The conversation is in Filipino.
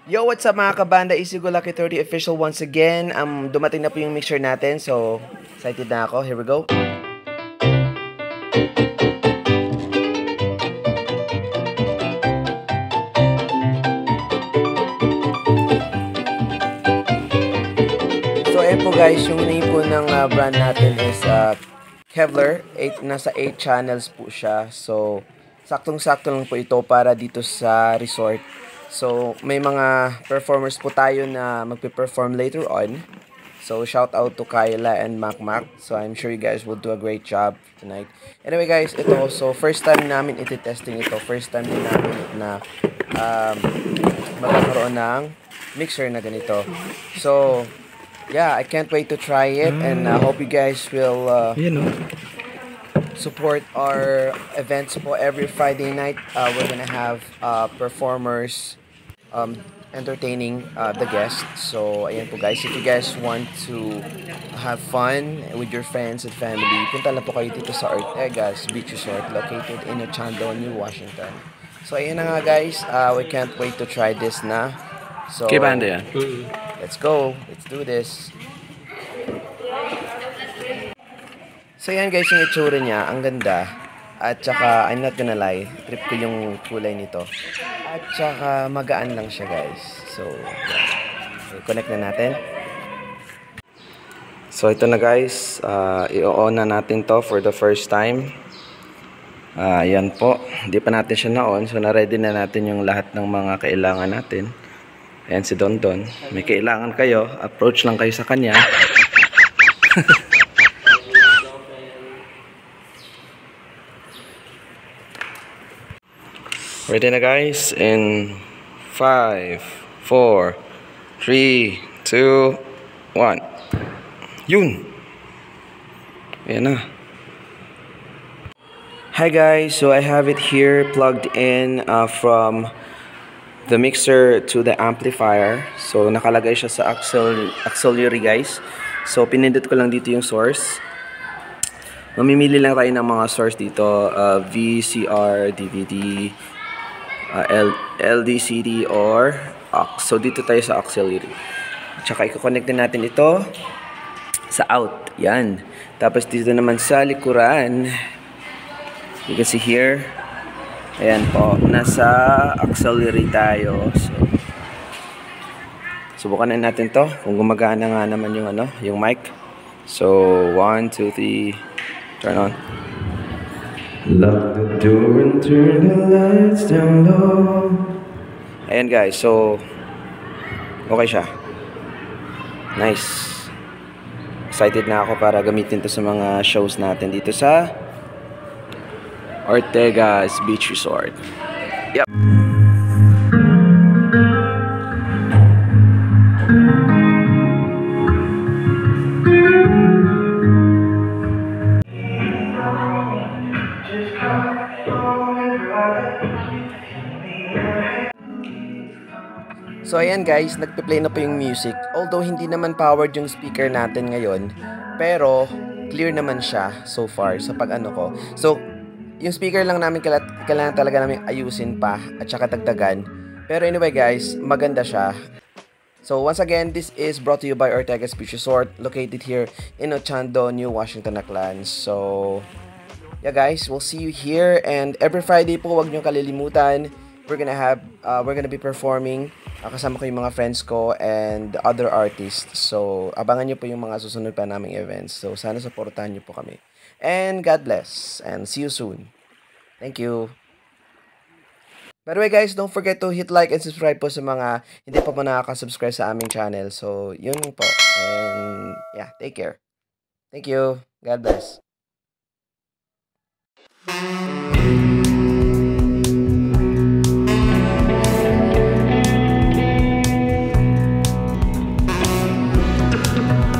Yo, what's up mga kabanda? Isigo Lucky 30 official once again. Dumating na po yung mixer natin. So, excited na ako. Here we go. So, ayan po guys, yung name po ng brand natin is Kevlar. Nasa 8 channels po siya. So, saktong-sakto lang po ito para dito sa resort. So, may mga performers po tayo na magpe-perform later on. So, shout out to Kyla and Mac. So, I'm sure you guys will do a great job tonight. Anyway guys, ito. So, first time namin iti-testing ito. First time din namin na magkakaroon ng mixer na ganito. So, yeah, I can't wait to try it. And I hope you guys will support our events po every Friday night. We're gonna have performers entertaining the guests. So, ayan po guys, if you guys want to have fun with your friends and family, punta lang po kayo dito sa Ortegas Beach Resort located in Ochando, New Washington. So, ayan na nga guys, we can't wait to try this na. So, Banda yan. Let's go. Let's do this. So, yan guys, yung itsura niya, ang ganda. At saka, I'm not gonna lie, trip ko yung kulay nito. At saka, magaan lang siya guys. So, connect na natin. So, ito na guys, i-on na natin to for the first time. Yan po, hindi pa natin siya na-on. So, na-ready na natin yung lahat ng mga kailangan natin. Ayan si Don Don. May kailangan kayo, approach lang kayo sa kanya. Ready na guys? In 5, 4, 3, 2, 1. Yun! Ayan na. Hi guys, so I have it here plugged in from the mixer to the amplifier. So nakalagay siya sa auxiliary guys. So pinindot ko lang dito yung source. Mamimili lang tayo ng mga source dito, VCR, DVD, LDCD or aux. So dito tayo sa auxiliary. Tsaka i-connect din natin ito sa out. Yan. Tapos dito naman sa likuran, you can see here, ayan po, nasa auxiliary tayo. So, subukan na natin to kung gumagana nga naman yung yung mic. So 1, 2, 3, turn on. Lock the door and turn the lights down low. Ayan guys, so okay siya. Nice. Excited na ako para gamitin to sa mga shows natin dito sa Ortegas Beach Resort. Yep. So ayan guys, nagpe-play na po yung music. Although hindi naman powered yung speaker natin ngayon, pero clear naman siya so far sa pag-ano ko. So yung speaker lang namin kailangan talaga namin ayusin pa at saka dagdagan. Pero anyway guys, maganda siya. So once again, this is brought to you by Ortegas Beach Resort located here in Ochando, New Washington, Aklan. So yeah guys, we'll see you here, and every Friday po, wag niyo kalilimutan. We're gonna be performing. Kasama ko yung mga friends ko and other artists. So, abangan nyo po yung mga susunod pa naming events. So, sana supportahan nyo po kami. And God bless. And see you soon. Thank you. By the way guys, don't forget to hit like and subscribe po sa mga hindi pa po nakaka-subscribe sa aming channel. So, yun po. And yeah, take care. Thank you. God bless.